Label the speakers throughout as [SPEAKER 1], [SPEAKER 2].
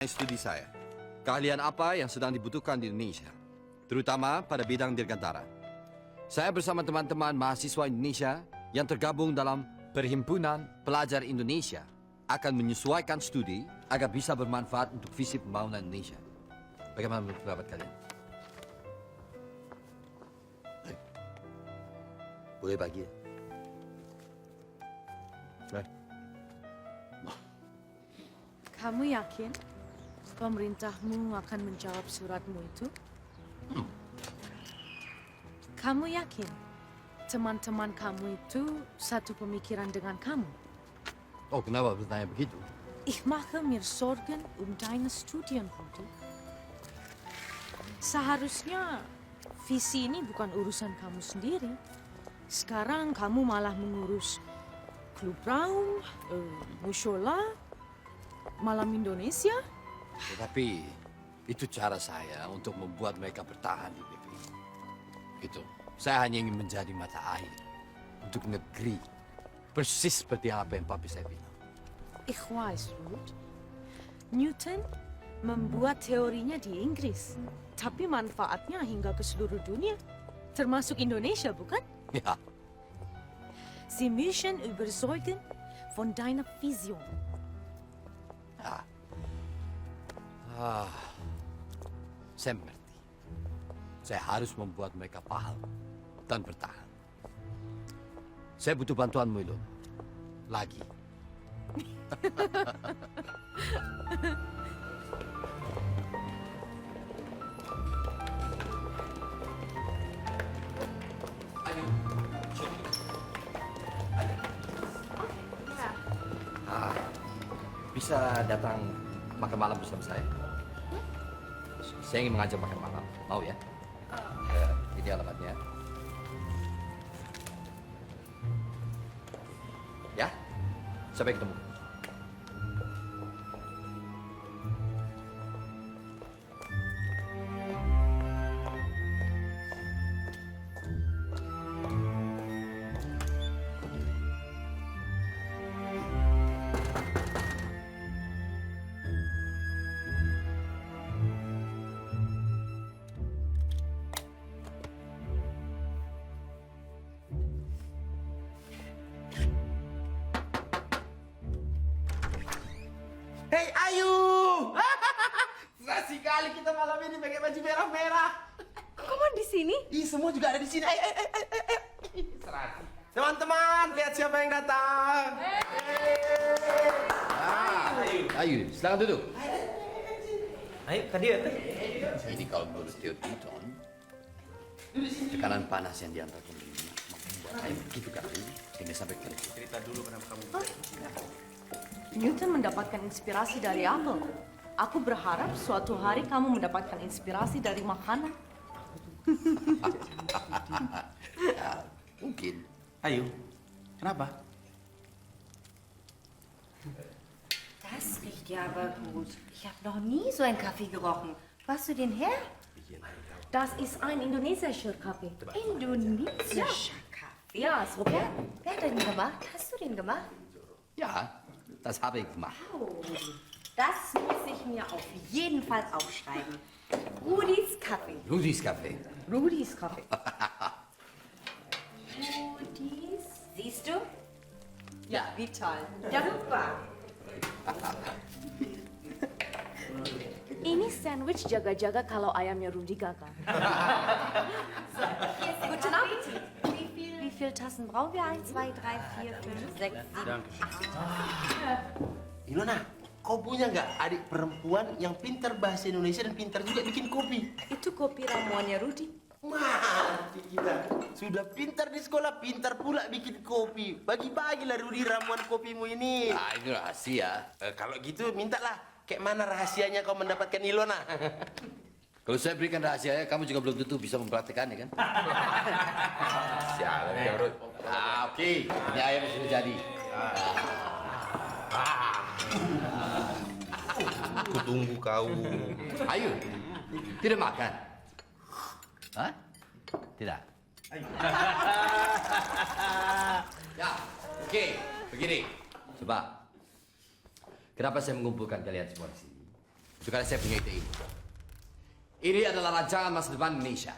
[SPEAKER 1] Studi saya. Keahlian apa yang sedang dibutuhkan di Indonesia, terutama pada bidang dirgantara. Saya bersama teman-teman mahasiswa Indonesia yang tergabung dalam Perhimpunan Pelajar Indonesia akan menyesuaikan studi agar bisa bermanfaat untuk visi pembangunan Indonesia. Bagaimana menurut pendapat kalian? Boleh bagi ya?
[SPEAKER 2] Kamu yakin pemerintahmu akan menjawab suratmu itu? Kamu yakin teman-teman kamu itu satu pemikiran dengan kamu?
[SPEAKER 1] Oh, kenapa bertanya begitu?
[SPEAKER 2] Ich mache mir Sorgen deine Studien, Rudi. Seharusnya visi ini bukan urusan kamu sendiri. Sekarang kamu malah mengurus klub raung, musyola, malam Indonesia.
[SPEAKER 1] Tetapi itu cara saya untuk membuat mereka bertahan di PP. Itu. Saya hanya ingin menjadi mata air untuk negeri. Persis seperti apa yang papi saya bilang.
[SPEAKER 2] Ich weiß, Ruth. Newton membuat teorinya di Inggris, tapi manfaatnya hingga ke seluruh dunia, termasuk Indonesia, bukan?
[SPEAKER 1] Ya,
[SPEAKER 2] Sie müssen überzeugen von deiner Vision.
[SPEAKER 1] saya mengerti. Saya harus membuat mereka paham dan bertahan. Saya butuh bantuanmu, Ilon. Lagi. Ayo. Bisa datang makan malam bersama saya? Saya ingin mengajak makan malam. Mau ya? Ini alamatnya. Ya? Sampai ketemu.
[SPEAKER 3] Hei Ayu! Serasi kali kita malam ini pakai baju merah-merah.
[SPEAKER 4] Kamu di sini?
[SPEAKER 3] Ih, semua juga ada di sini. Ayo. Serasi. Teman-teman, lihat siapa yang datang.
[SPEAKER 1] Ayo, silakan duduk.
[SPEAKER 3] Ayo, ke dia tuh.
[SPEAKER 1] Ini kalau menurut Theo Newton, tekanan panas yang diantar ke dunia membuat air begitu kali sehingga sampai ke kulit.
[SPEAKER 3] Cerita dulu kenapa kamu.
[SPEAKER 4] Newton mendapatkan inspirasi dari apel. Aku berharap suatu hari kamu mendapatkan inspirasi dari makanan.
[SPEAKER 1] Ya, mungkin.
[SPEAKER 3] Ayu, kenapa?
[SPEAKER 5] Das riecht ja aber gut. Ich habe noch nie so einen Kaffee gerochen. Wo hast du den her?
[SPEAKER 4] Das ist ein indonesischer Kaffee.
[SPEAKER 5] Indonesischer Kaffee?
[SPEAKER 4] Ja, so
[SPEAKER 5] Wer hat den gemacht? Hast du den gemacht?
[SPEAKER 1] Ja, das habe ich gemacht.
[SPEAKER 5] Oh, das muss ich mir auf jeden Fall aufschreiben. Rudis Kaffee.
[SPEAKER 1] Rudis Kaffee.
[SPEAKER 4] Rudis Kaffee.
[SPEAKER 5] Rudis. Siehst du?
[SPEAKER 4] Ja, wie toll.
[SPEAKER 5] Ja, super.
[SPEAKER 2] Ini sandwich jaga-jaga kalau ayamnya Rudi gagal.
[SPEAKER 5] Guten Appetit. Wie viele Tassen brauchen wir? 1, 2, 3, 4, 5, 6, 7, 8.
[SPEAKER 3] Ilona, kau punya nggak adik perempuan yang pintar bahasa Indonesia dan pintar juga bikin kopi?
[SPEAKER 4] Itu kopi ramuannya Rudi.
[SPEAKER 3] Mati kita. Sudah pintar di sekolah, pintar pula bikin kopi. Bagi-bagilah Rudi ramuan kopimu ini.
[SPEAKER 1] Nah, ini rahasia.
[SPEAKER 3] Kalau gitu mintalah. Kayak mana rahasianya kau mendapatkan Ilona?
[SPEAKER 1] Kalau saya berikan rahasianya, kamu juga belum tentu bisa mempraktikannya kan?
[SPEAKER 3] Sialan ya, Rud.
[SPEAKER 1] Oke. Ini ayam sudah jadi.
[SPEAKER 3] Aku tunggu kau.
[SPEAKER 1] Ayo. Tidak makan. Hah? Tidak. Ya, oke. Begini. Coba. Kenapa saya mengumpulkan kalian semua di sini? Sekarang saya punya ide ini. Ini adalah rancangan masa depan Indonesia.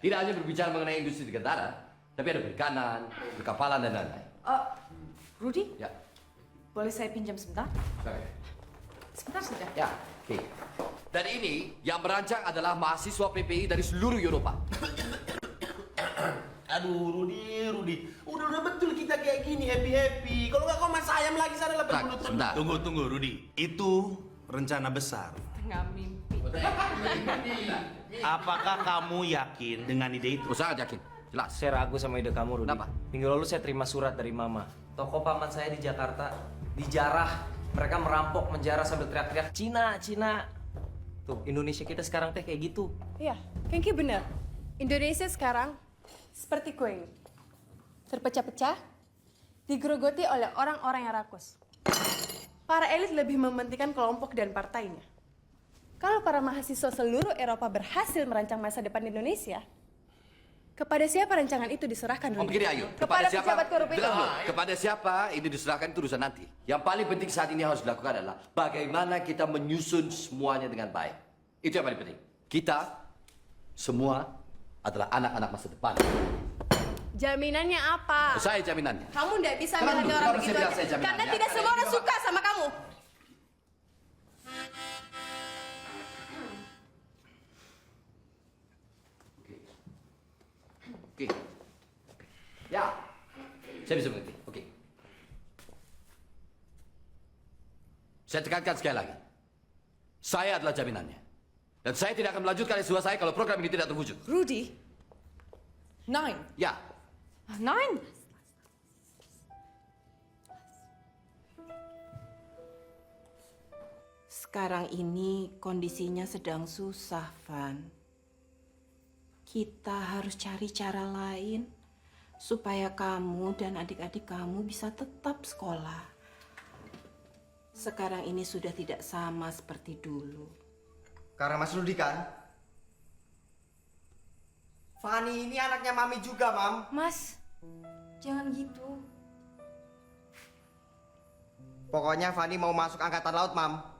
[SPEAKER 1] Tidak hanya berbicara mengenai industri dirgantara, tapi ada perikanan, perkapalan, dan lain-lain.
[SPEAKER 4] Rudy,
[SPEAKER 1] Ya,
[SPEAKER 4] boleh saya pinjam sebentar?
[SPEAKER 1] oke.
[SPEAKER 4] Sebentar saja.
[SPEAKER 1] Ya, oke. Dan ini yang merancang adalah mahasiswa PPI dari seluruh Eropa.
[SPEAKER 3] Aduh, Rudi. Udah betul kita kayak gini, happy-happy. Kalau nggak kau mas ayam lagi sana lah
[SPEAKER 1] Tak, sebentar.
[SPEAKER 6] Tunggu, Rudi. Itu rencana besar.
[SPEAKER 4] Tengah mimpi.
[SPEAKER 6] Apakah kamu yakin dengan ide itu?
[SPEAKER 1] Aku sangat yakin, jelas.
[SPEAKER 7] Saya ragu sama ide kamu, Rudi.
[SPEAKER 1] Kenapa?
[SPEAKER 7] Minggu lalu saya terima surat dari Mama. Toko paman saya di Jakarta dijarah. Mereka merampok, menjarah sambil teriak-teriak, Cina, Cina. Tuh, Indonesia kita sekarang teh kayak gitu.
[SPEAKER 8] Iya, Kengki benar. Indonesia sekarang seperti kue ini. Terpecah-pecah, digerogoti oleh orang-orang yang rakus. Para elit lebih mementingkan kelompok dan partainya. Kalau para mahasiswa seluruh Eropa berhasil merancang masa depan Indonesia, kepada siapa rancangan itu diserahkan?
[SPEAKER 1] Oh,
[SPEAKER 8] Rudy?
[SPEAKER 1] begini, ayo.
[SPEAKER 8] Kepada pejabat korup itu.
[SPEAKER 1] Belum. Kepada siapa ini diserahkan itu urusan nanti. Yang paling penting saat ini harus dilakukan adalah bagaimana kita menyusun semuanya dengan baik. Itu yang paling penting. Kita semua adalah anak-anak masa depan.
[SPEAKER 8] Jaminannya apa?
[SPEAKER 1] Saya jaminannya.
[SPEAKER 8] Kamu tidak bisa
[SPEAKER 1] Tenang
[SPEAKER 8] melatih
[SPEAKER 1] dulu,
[SPEAKER 8] orang
[SPEAKER 1] kenapa
[SPEAKER 8] begitu
[SPEAKER 1] saya bilang
[SPEAKER 8] aja.
[SPEAKER 1] saya jaminannya?
[SPEAKER 8] Karena tidak semua orang suka sama kamu.
[SPEAKER 1] Oke. Ya. Saya bisa mengerti. Oke. Saya tekankan sekali lagi. Saya adalah jaminannya. Dan saya tidak akan melanjutkan S2 saya kalau program ini tidak terwujud.
[SPEAKER 4] Rudy? 9.
[SPEAKER 1] Ya.
[SPEAKER 4] 9?
[SPEAKER 9] Sekarang ini kondisinya sedang susah, Van. Kita harus cari cara lain supaya kamu dan adik-adik kamu bisa tetap sekolah. Sekarang ini sudah tidak sama seperti dulu.
[SPEAKER 10] Karena Mas Rudi kan? Fani ini anaknya Mami juga, Mam.
[SPEAKER 9] Mas, jangan gitu.
[SPEAKER 10] Pokoknya Fani mau masuk angkatan laut, Mam.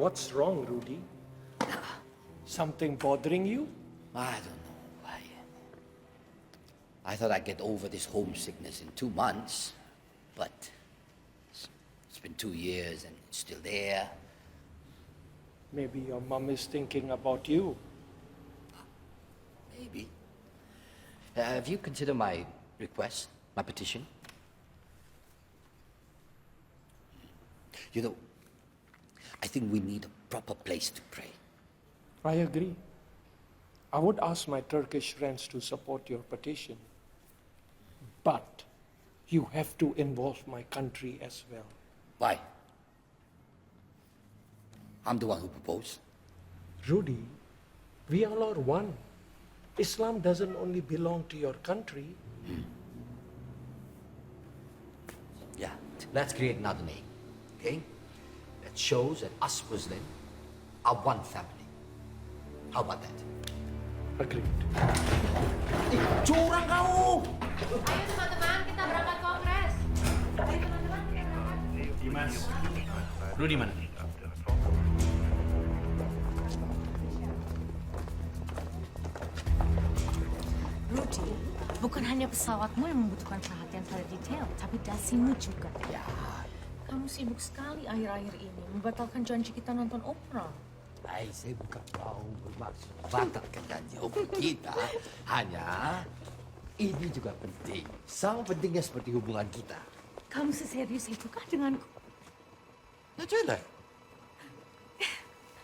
[SPEAKER 11] What's wrong, Rudy? Something bothering you?
[SPEAKER 1] I don't know why. I thought I'd get over this homesickness in 2 months, but it's been 2 years and it's still there.
[SPEAKER 11] Maybe your mom is thinking about you.
[SPEAKER 1] Maybe. Have you considered my request, my petition? You know, I think we need a proper place to pray.
[SPEAKER 11] I agree. I would ask my Turkish friends to support your petition. But you have to involve my country as well.
[SPEAKER 1] Why? I'm the one who proposed.
[SPEAKER 11] Rudy, we all are one. Islam doesn't only belong to your country.
[SPEAKER 1] Yeah, let's create another name, okay? That shows that us Muslim are one family. How about that?
[SPEAKER 11] Agreed.
[SPEAKER 3] Curang kau!
[SPEAKER 5] Ayo teman-teman, kita berangkat kongres. Ayo teman-teman, kita berangkat.
[SPEAKER 6] Dimas. Rudi mana?
[SPEAKER 2] Rudy, bukan hanya pesawatmu yang membutuhkan perhatian pada detail, tapi dasimu juga. Ya. Kamu sibuk sekali akhir-akhir ini membatalkan janji kita nonton opera.
[SPEAKER 1] Saya bukan mau bermaksud batalkan janji opera kita. Hanya ini juga penting. Sama pentingnya seperti hubungan kita.
[SPEAKER 2] Kamu seserius itukah denganku?
[SPEAKER 1] Ya jelas.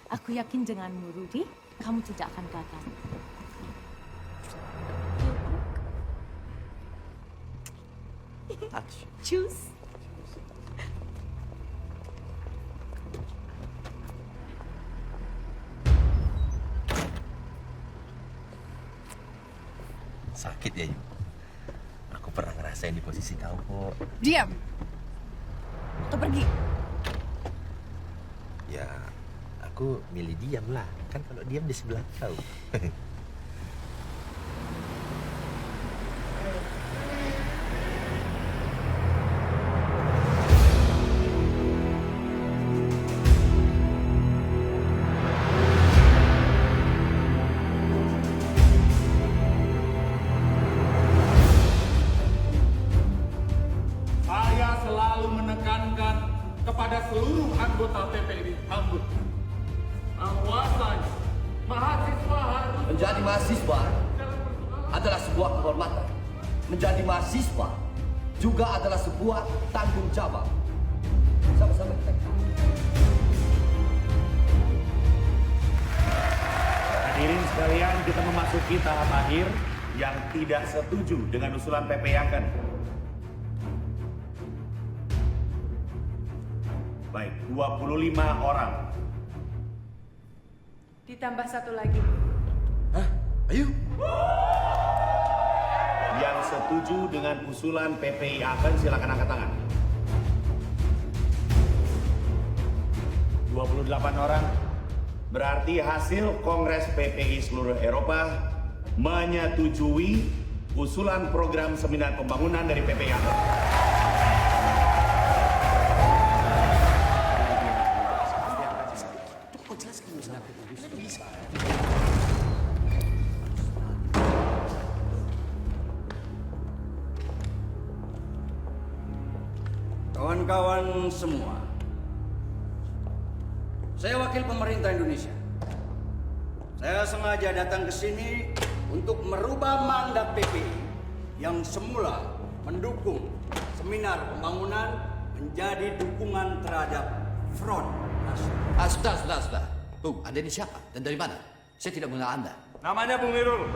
[SPEAKER 2] Aku yakin denganmu, Rudy, kamu tidak akan gagal.
[SPEAKER 1] Touch.
[SPEAKER 2] Choose.
[SPEAKER 3] Sakit ya, Yu? Aku pernah ngerasain di posisi kamu kok.
[SPEAKER 4] Diam. Atau pergi.
[SPEAKER 3] Ya, aku milih diam lah. Kan kalau diam di sebelah kau.
[SPEAKER 11] Saya selalu menekankan kepada seluruh anggota PPI Ambon bahwasanya mahasiswa harus
[SPEAKER 1] Menjadi mahasiswa adalah sebuah kehormatan. Menjadi mahasiswa juga adalah sebuah tanggung jawab. Sama-sama kita.
[SPEAKER 6] Hadirin sekalian, kita memasuki tahap akhir yang tidak setuju dengan usulan PPI Akan. Baik, 25 orang.
[SPEAKER 8] Ditambah satu lagi.
[SPEAKER 1] Ayo.
[SPEAKER 6] Yang setuju dengan usulan PPI Akan silakan angkat tangan. 28 orang. Berarti hasil Kongres PPI seluruh Eropa menyetujui usulan program seminar pembangunan dari PPI Akan.
[SPEAKER 12] Kawan-kawan semua, saya wakil pemerintah Indonesia. Saya sengaja datang ke sini untuk merubah mandat PPI yang semula mendukung seminar pembangunan menjadi dukungan terhadap Front Nasional.
[SPEAKER 1] Sudah. Bung, Anda ini siapa dan dari mana? Saya tidak mengenal Anda.
[SPEAKER 13] Namanya Bung Nirul.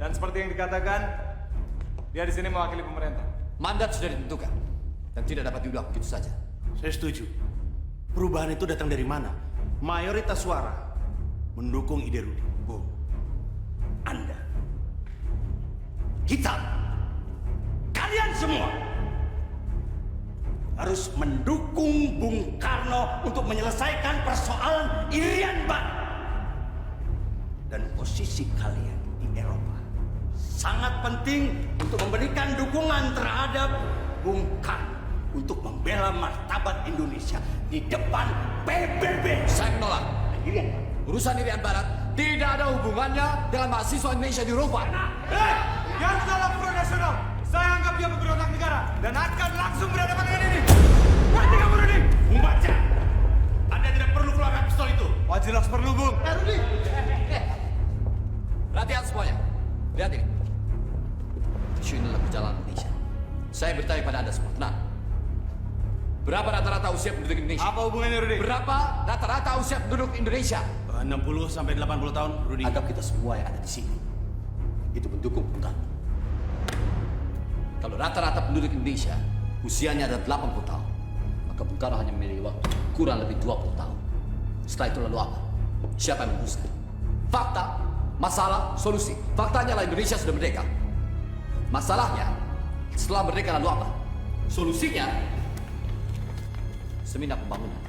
[SPEAKER 13] Dan seperti yang dikatakan, dia di sini mewakili pemerintah.
[SPEAKER 1] Mandat sudah ditentukan dan tidak dapat diubah begitu saja.
[SPEAKER 6] Saya setuju. Perubahan itu datang dari mana? Mayoritas suara mendukung ide Rudi.
[SPEAKER 12] Bu, Anda, kita, kalian semua harus mendukung Bung Karno untuk menyelesaikan persoalan Irian Barat. Dan posisi kalian di Eropa sangat penting untuk memberikan dukungan terhadap Bung Karno untuk membela martabat Indonesia di depan PBB.
[SPEAKER 1] Saya menolak. Urusan Irian Barat tidak ada hubungannya dengan mahasiswa Indonesia di Eropa.
[SPEAKER 13] Yang dalam Front Nasional, saya anggap dia pemberontak negara dan akan langsung berhadapan dengan ini. Mati kamu, Rudi!
[SPEAKER 6] Membaca. Anda tidak perlu keluarkan pistol itu.
[SPEAKER 13] Wah, jelas perlu, Bung.
[SPEAKER 12] Rudi!
[SPEAKER 1] Perhatian semuanya. Lihat ini. Isu ini adalah perjalanan Indonesia. Saya bertanya pada Anda semua. Nah, berapa rata-rata usia penduduk Indonesia?
[SPEAKER 13] Apa hubungannya, Rudi?
[SPEAKER 1] Berapa rata-rata usia penduduk Indonesia?
[SPEAKER 6] 60 sampai 80 tahun, Rudi.
[SPEAKER 12] Anggap kita semua yang ada di sini itu pendukung Bung Karno.
[SPEAKER 1] Kalau rata-rata penduduk Indonesia usianya ada 80 tahun, maka Bung Karno hanya memiliki waktu kurang lebih 20 tahun. Setelah itu lalu apa? Siapa yang meneruskan? Fakta, masalah, solusi. Faktanya lah Indonesia sudah merdeka. Masalahnya, setelah merdeka lalu apa? Solusinya, seminar pembangunan.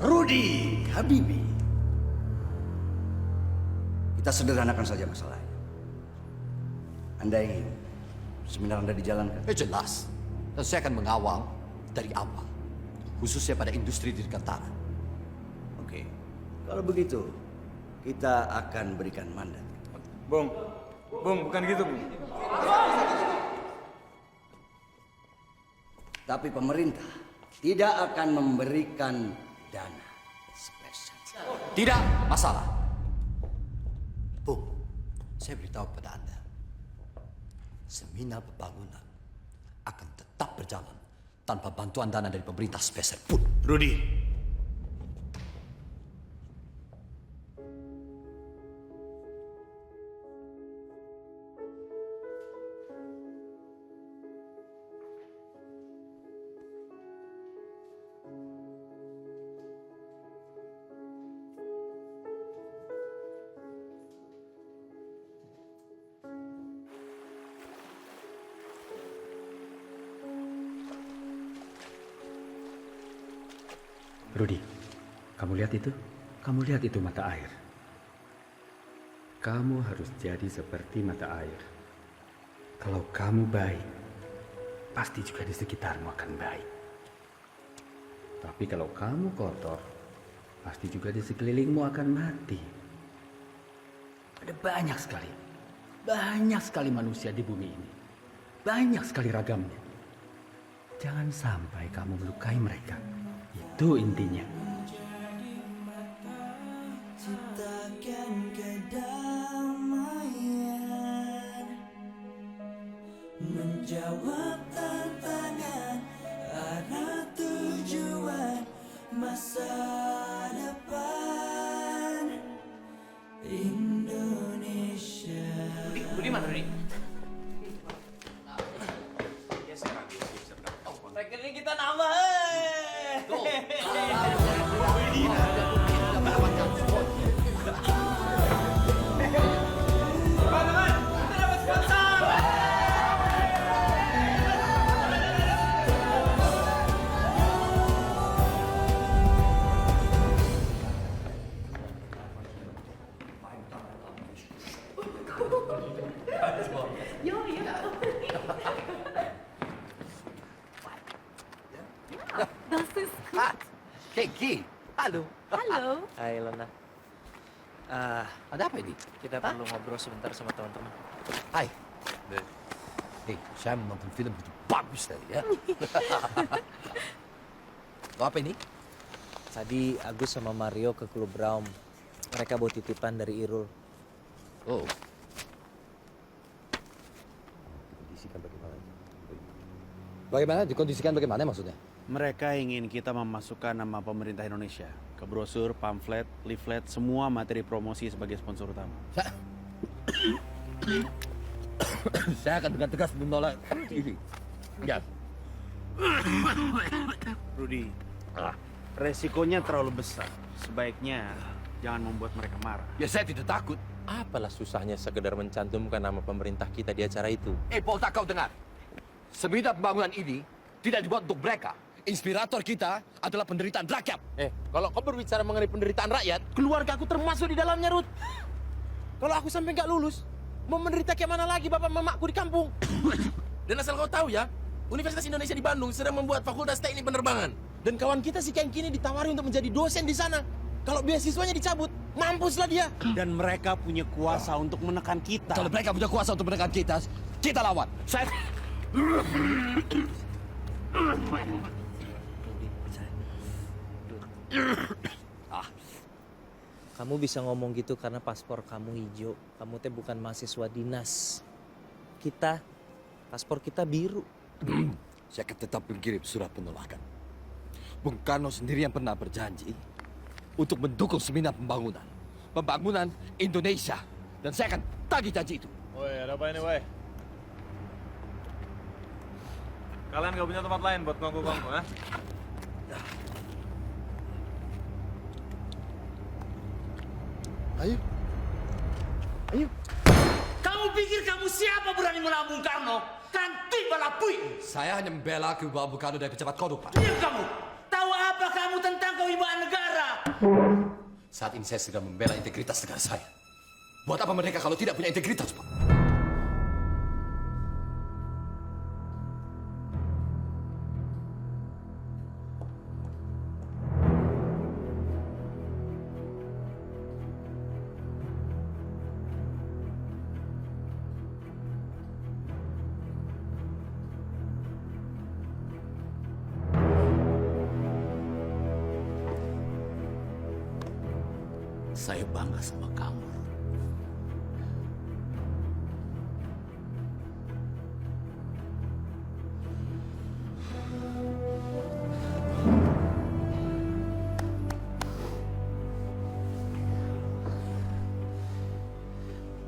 [SPEAKER 12] Rudi Habibi. Kita sederhanakan saja masalahnya. Anda ingin seminar Anda dijalankan?
[SPEAKER 1] Jelas. Dan saya akan mengawal dari awal. Khususnya pada industri dirgantara.
[SPEAKER 12] Oke. Kalau begitu, kita akan berikan mandat.
[SPEAKER 13] Bung, bukan gitu, Bung.
[SPEAKER 12] Tapi pemerintah tidak akan memberikan dana spesial.
[SPEAKER 1] Tidak masalah. Bung, saya beritahu kepada Anda. Seminar pembangunan akan tetap berjalan tanpa bantuan dana dari pemerintah spesial pun.
[SPEAKER 6] Rudi,
[SPEAKER 14] Rudy, kamu lihat itu? Kamu lihat itu mata air? Kamu harus jadi seperti mata air. Kalau kamu baik, pasti juga di sekitarmu akan baik. Tapi kalau kamu kotor, pasti juga di sekelilingmu akan mati. Ada banyak sekali manusia di bumi ini. Banyak sekali ragamnya. Jangan sampai kamu melukai mereka. Itu intinya.
[SPEAKER 15] Ciptakan kedamaian, menjawab tantangan, arah tujuan masa depan Indonesia.
[SPEAKER 7] Rudi mana Rudi?
[SPEAKER 12] Rekening kita nambah.
[SPEAKER 1] Kiki, halo.
[SPEAKER 2] Halo.
[SPEAKER 7] Hai Lena.
[SPEAKER 1] Ada apa ini?
[SPEAKER 7] Kita perlu ngobrol sebentar sama teman-teman.
[SPEAKER 1] Hai. Saya menonton film itu bagus tadi ya. Lo apa ini?
[SPEAKER 7] Tadi Agus sama Mario ke klub Braum. Mereka bawa titipan dari Irul.
[SPEAKER 1] Oh. Bagaimana? Dikondisikan bagaimana maksudnya?
[SPEAKER 16] Mereka ingin kita memasukkan nama pemerintah Indonesia ke brosur, pamflet, leaflet, semua materi promosi sebagai sponsor utama.
[SPEAKER 1] Saya akan dengan tegas menolak ini. Ya.
[SPEAKER 16] Rudy, resikonya terlalu besar. Sebaiknya jangan membuat mereka marah.
[SPEAKER 1] Ya saya tidak takut.
[SPEAKER 17] Apalah susahnya sekedar mencantumkan nama pemerintah kita di acara itu?
[SPEAKER 1] Paul, tak kau dengar? Seminar pembangunan ini tidak dibuat untuk mereka. Inspirator kita adalah penderitaan rakyat.
[SPEAKER 17] Kalau kau berbicara mengenai penderitaan rakyat, keluarga aku termasuk di dalamnya, Ruth. Kalau aku sampai nggak lulus, mau menderita kayak mana lagi bapak mamaku di kampung? Dan asal kau tahu ya, Universitas Indonesia di Bandung sedang membuat Fakultas Teknik Penerbangan. Dan kawan kita si Keng kini ditawari untuk menjadi dosen di sana. Kalau beasiswanya dicabut, mampuslah dia.
[SPEAKER 16] Dan mereka punya kuasa untuk menekan kita.
[SPEAKER 1] Kalau mereka punya kuasa untuk menekan kita lawan. Saya...
[SPEAKER 7] Kamu bisa ngomong gitu karena paspor kamu hijau. Kamu teh bukan mahasiswa dinas. Kita, paspor kita biru.
[SPEAKER 1] Saya akan tetap mengirim surat penolakan. Bung Karno sendiri yang pernah berjanji untuk mendukung seminar pembangunan Indonesia. Dan saya akan tagih janji itu.
[SPEAKER 13] Woi, ada apa ini, woi? Kalian gak punya tempat lain buat nganggu-nganggu, ha?
[SPEAKER 1] Ayo.
[SPEAKER 12] Kamu pikir kamu siapa berani melawan Bung Karno? Kan tiba lapui.
[SPEAKER 1] Saya hanya membela kewibawaan Bung Karno dari pejabat korup, Pak.
[SPEAKER 12] Diam kamu. Tahu apa kamu tentang kewibawaan negara?
[SPEAKER 1] Saat ini saya sedang membela integritas negara saya. Buat apa mereka kalau tidak punya integritas, Pak?
[SPEAKER 12] Saya bangga sama kamu.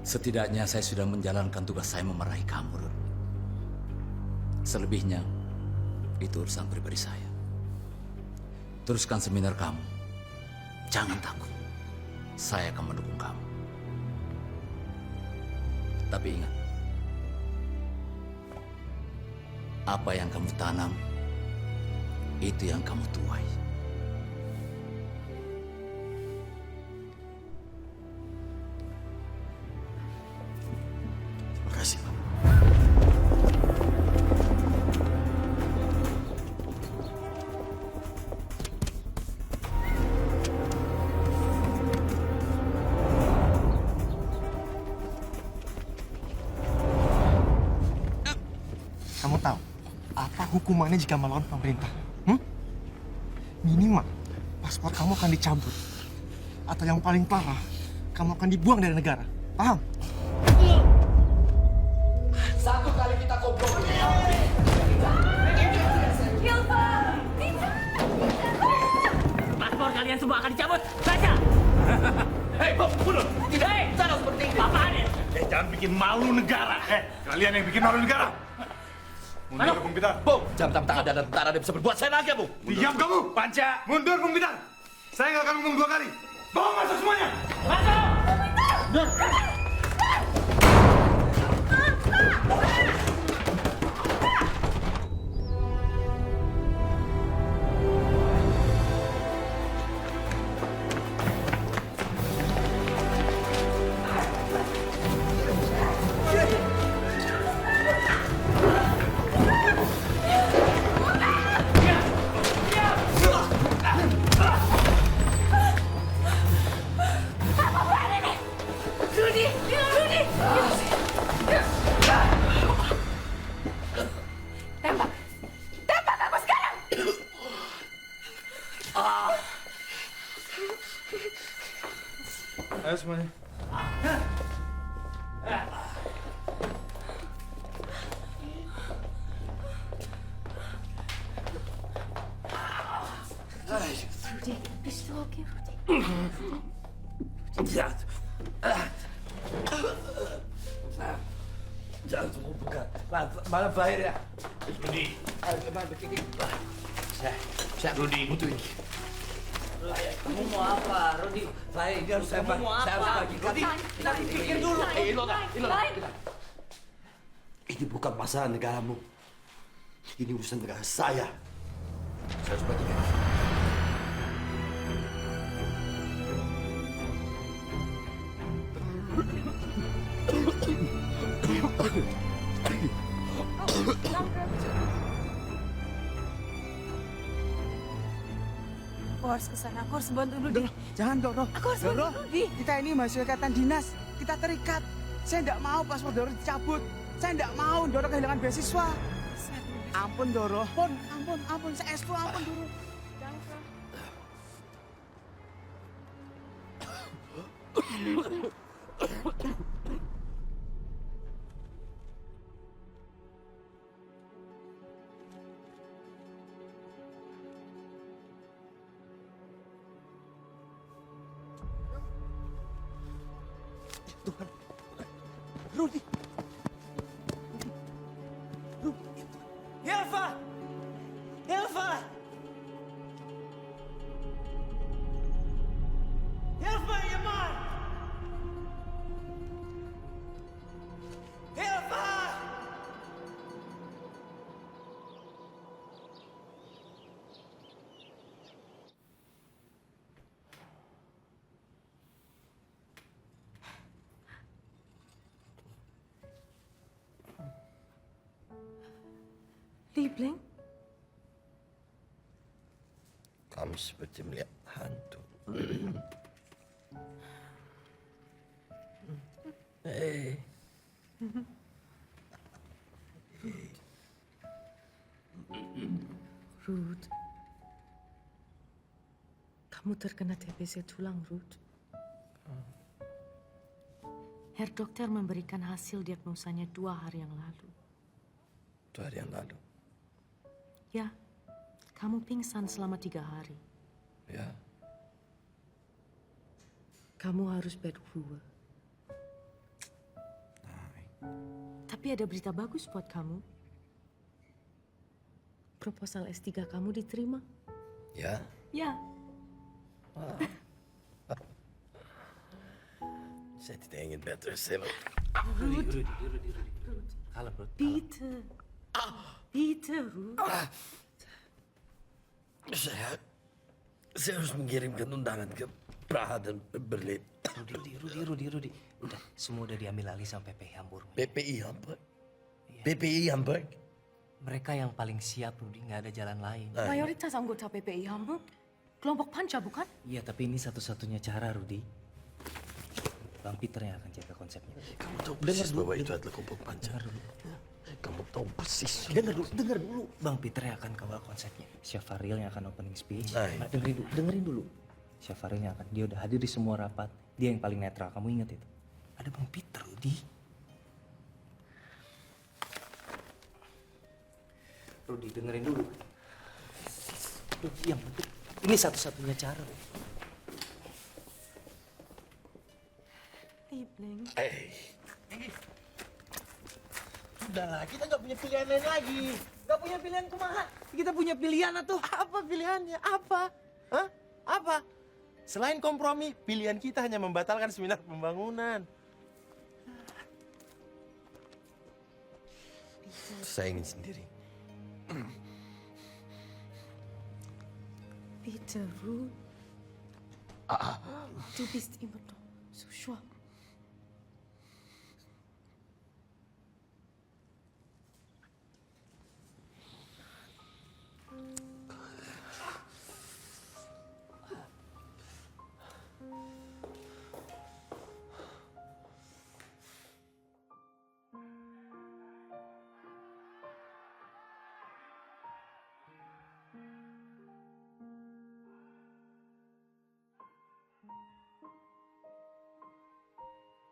[SPEAKER 12] Setidaknya saya sudah menjalankan tugas saya memarahi kamu, Rud. Selebihnya, itu urusan pribadi saya. Teruskan seminar kamu. Jangan takut. Saya akan mendukung kamu. Tapi ingat, apa yang kamu tanam, itu yang kamu tuai.
[SPEAKER 18] Kamu tahu apa hukumannya jika melawan pemerintah? Minimal paspor kamu akan dicabut. Atau yang paling parah, kamu akan dibuang dari negara. Paham?
[SPEAKER 15] Satu kali kita kompromi.
[SPEAKER 4] Hilfa!
[SPEAKER 15] Paspor kalian semua akan dicabut. Baca! Hei, mundur! Tidak, cara seperti ini. Apaan ya?
[SPEAKER 12] Jangan bikin malu negara. Kalian yang bikin malu negara. Mundur, Bung Pitar.
[SPEAKER 17] Bung, jam-jam tak ada tentara dia bisa berbuat saya lagi, Bung.
[SPEAKER 12] Diam kamu.
[SPEAKER 17] Panca.
[SPEAKER 12] Mundur, Bung Pitar. Saya nggak akan ngomong 2 kali. Bawa masuk semuanya.
[SPEAKER 15] Masuk!
[SPEAKER 12] Mundur.
[SPEAKER 15] Tembak aku sekarang!
[SPEAKER 13] Ayo semuanya.
[SPEAKER 4] Rudy, bist du okay, Rudy?
[SPEAKER 17] Jangan semua buka. Malam bahir ya.
[SPEAKER 12] Rudi.
[SPEAKER 17] Saya Rudi butuh ini.
[SPEAKER 7] Kamu mau apa, Rudi?
[SPEAKER 17] Baik, dia harus saya
[SPEAKER 7] Kamu mau apa?
[SPEAKER 17] harus bagi. Rudi,
[SPEAKER 7] Kita pikir dulu.
[SPEAKER 17] Ilona.
[SPEAKER 3] Ini bukan masalah negaramu. Ini urusan negara saya. Saya harus bagi.
[SPEAKER 19] Aku harus ke sana. Aku harus bantu Rudi.
[SPEAKER 18] Jangan, Doro.
[SPEAKER 19] Aku harus bantu Rudi.
[SPEAKER 18] Kita ini mahasiswa ikatan dinas. Kita terikat. Saya tidak mau paspor Doro dicabut. Saya tidak mau Doro kehilangan beasiswa. Ampun, Doro. Ampun. Saya estu, ampun, Doro.
[SPEAKER 15] Rudi! Hilfa! Hilfa! Hilfa, je man! Hilfa!
[SPEAKER 2] Liebling?
[SPEAKER 3] Kamu seperti melihat hantu. Hei.
[SPEAKER 2] Ruth. Kamu terkena TBC tulang, Ruth. Herr dokter memberikan hasil diagnosanya 2 hari yang lalu.
[SPEAKER 3] 2 hari yang lalu.
[SPEAKER 2] Ya, kamu pingsan selama 3 hari.
[SPEAKER 3] Ya.
[SPEAKER 2] Kamu harus bed rule. Tapi ada berita bagus buat kamu. Proposal S3 kamu diterima.
[SPEAKER 3] Ya.
[SPEAKER 2] Ya.
[SPEAKER 3] Saya tidak ingin better self.
[SPEAKER 7] Rudi. Kalem, Rudi.
[SPEAKER 2] Peter. Peter, Ruth.
[SPEAKER 3] Saya harus mengirimkan undangan ke Praha dan Berlin.
[SPEAKER 7] Rudi. Udah, semua udah diambil alih sama PPI Hamburg.
[SPEAKER 3] PPI Hamburg? PPI Hamburg?
[SPEAKER 7] Mereka yang paling siap, Rudi. Nggak ada jalan lain.
[SPEAKER 2] Mayoritas anggota PPI Hamburg kelompok panca, bukan?
[SPEAKER 7] Iya, tapi ini satu-satunya cara, Rudi. Bang Peter yang akan jaga konsepnya.
[SPEAKER 3] Kamu tahu persis bahwa itu adalah kelompok panca. Kamu
[SPEAKER 7] Tahu persis.
[SPEAKER 20] Dengar dulu. Bang Peter yang akan kawal konsepnya. Syafaril yang akan opening speech.
[SPEAKER 7] Nah,
[SPEAKER 20] Dengerin dulu. Syafaril yang akan, dia udah hadir di semua rapat. Dia yang paling netral, kamu ingat itu. Ada Bang Peter, Rudi. Rudi, dengerin dulu. Yang penting, ini satu-satunya cara.
[SPEAKER 2] Liebling.
[SPEAKER 17] Udahlah, kita nggak punya pilihan lain lagi. Nggak punya pilihan kumaha. Kita punya pilihan atau apa pilihannya? Apa? Hah? Apa? Selain kompromi, pilihan kita hanya membatalkan seminar pembangunan.
[SPEAKER 3] Saya ingin sendiri.
[SPEAKER 2] Peter, Ruth. Du bist immer noch so schwach.